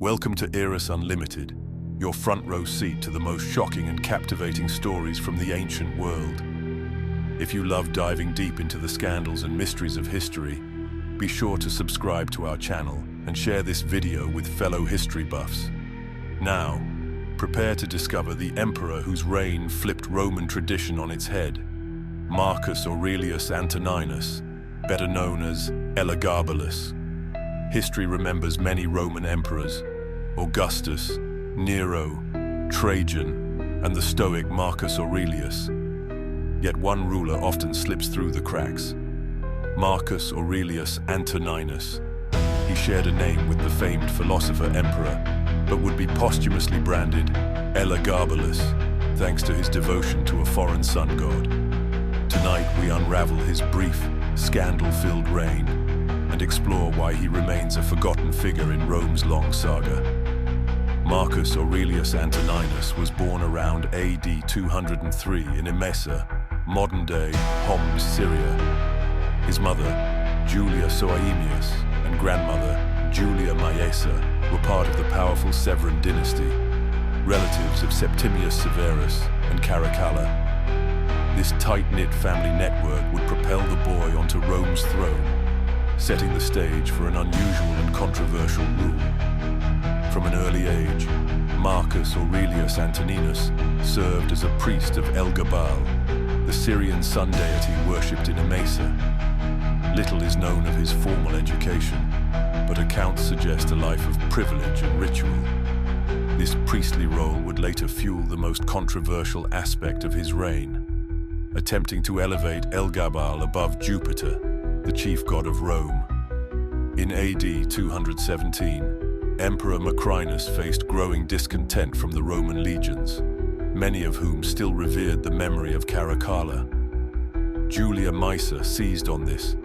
Welcome to Eris Unlimited, your front row seat to the most shocking and captivating stories from the ancient world. If you love diving deep into the scandals and mysteries of history, be sure to subscribe to our channel and share this video with fellow history buffs. Now, prepare to discover the emperor whose reign flipped Roman tradition on its head, Marcus Aurelius Antoninus, better known as Elagabalus. History remembers many Roman emperors: Augustus, Nero, Trajan, and the Stoic Marcus Aurelius. Yet one ruler often slips through the cracks: Marcus Aurelius Antoninus. He shared a name with the famed philosopher-emperor, but would be posthumously branded Elagabalus, thanks to his devotion to a foreign sun god. Tonight we unravel his brief, scandal-filled reign and explore why he remains a forgotten figure in Rome's long saga. Marcus Aurelius Antoninus was born around AD 203 in Emesa, modern-day Homs, Syria. His mother, Julia Soaemius, and grandmother, Julia Maesa, were part of the powerful Severan dynasty, relatives of Septimius Severus and Caracalla. This tight-knit family network would propel the boy onto Rome's throne, setting the stage for an unusual and controversial rule. From an early age, Marcus Aurelius Antoninus served as a priest of Elagabalus, the Syrian sun deity worshipped in Emesa. Little is known of his formal education, but accounts suggest a life of privilege and ritual. This priestly role would later fuel the most controversial aspect of his reign, attempting to elevate Elagabalus above Jupiter, the chief god of Rome. In AD 217, Emperor Macrinus faced growing discontent from the Roman legions, many of whom still revered the memory of Caracalla. Julia Maesa seized on this,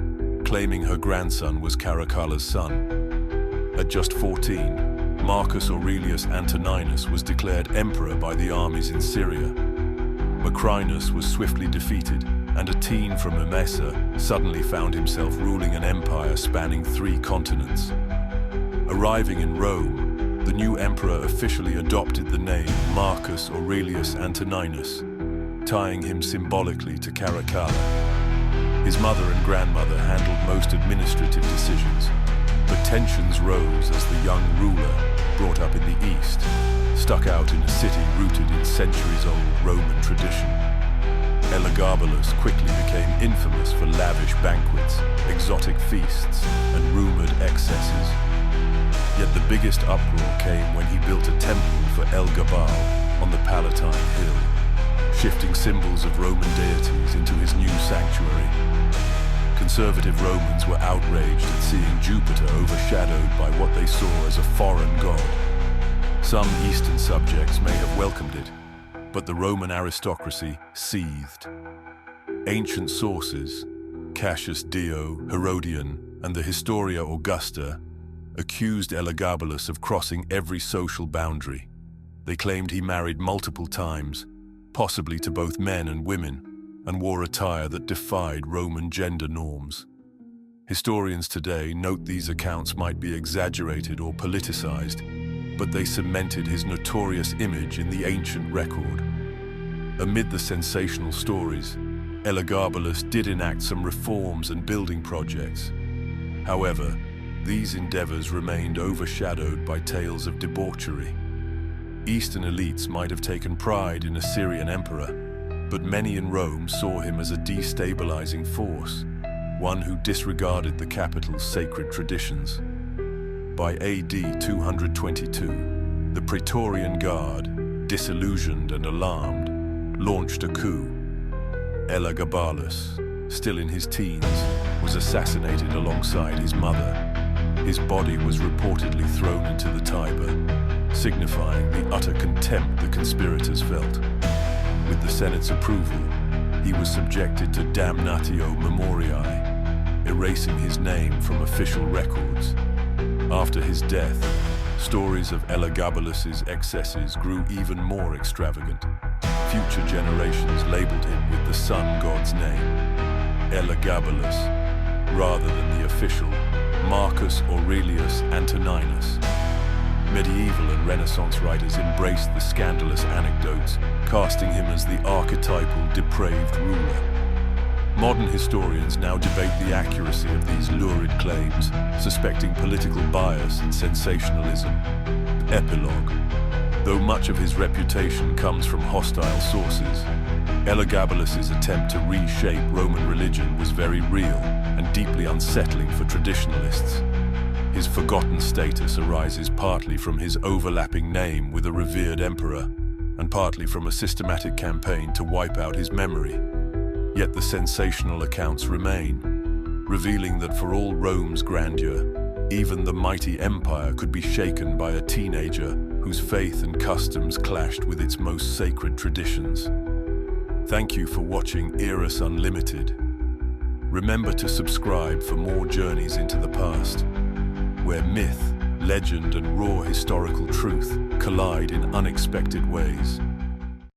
claiming her grandson was Caracalla's son. At just 14, Marcus Aurelius Antoninus was declared emperor by the armies in Syria. Macrinus was swiftly defeated, and a teen from Emesa suddenly found himself ruling an empire spanning 3 continents. Arriving in Rome, the new emperor officially adopted the name Marcus Aurelius Antoninus, tying him symbolically to Caracalla. His mother and grandmother handled most administrative decisions, but tensions rose as the young ruler, brought up in the East, stuck out in a city rooted in centuries-old Roman tradition. Elagabalus quickly became infamous for lavish banquets, exotic feasts, and rumored excesses. Yet the biggest uproar came when he built a temple for Elagabalus on the Palatine Hill, shifting symbols of Roman deities into his new sanctuary. Conservative Romans were outraged at seeing Jupiter overshadowed by what they saw as a foreign god. Some Eastern subjects may have welcomed it, but the Roman aristocracy seethed. Ancient sources, Cassius Dio, Herodian, and the Historia Augusta, accused Elagabalus of crossing every social boundary. They claimed he married multiple times, possibly to both men and women, and wore attire that defied Roman gender norms. Historians today note these accounts might be exaggerated or politicized, but they cemented his notorious image in the ancient record. Amid the sensational stories, Elagabalus did enact some reforms and building projects. However, these endeavors remained overshadowed by tales of debauchery. Eastern elites might have taken pride in a Syrian emperor, but many in Rome saw him as a destabilizing force, one who disregarded the capital's sacred traditions. By AD 222, the Praetorian Guard, disillusioned and alarmed, launched a coup. Elagabalus, still in his teens, was assassinated alongside his mother. His body was reportedly thrown into the Tiber, signifying the utter contempt the conspirators felt. With the Senate's approval, he was subjected to damnatio memoriae, erasing his name from official records. After his death, stories of Elagabalus's excesses grew even more extravagant. Future generations labeled him with the sun god's name, Elagabalus, rather than the official Marcus Aurelius Antoninus. Medieval and Renaissance writers embraced the scandalous anecdotes, casting him as the archetypal, depraved ruler. Modern historians now debate the accuracy of these lurid claims, suspecting political bias and sensationalism. Epilogue. Though much of his reputation comes from hostile sources, Elagabalus' attempt to reshape Roman religion was very real and deeply unsettling for traditionalists. His forgotten status arises partly from his overlapping name with a revered emperor, and partly from a systematic campaign to wipe out his memory. Yet the sensational accounts remain, revealing that for all Rome's grandeur, even the mighty empire could be shaken by a teenager whose faith and customs clashed with its most sacred traditions. Thank you for watching Eras Unlimited. Remember to subscribe for more journeys into the past, where myth, legend, and raw historical truth collide in unexpected ways.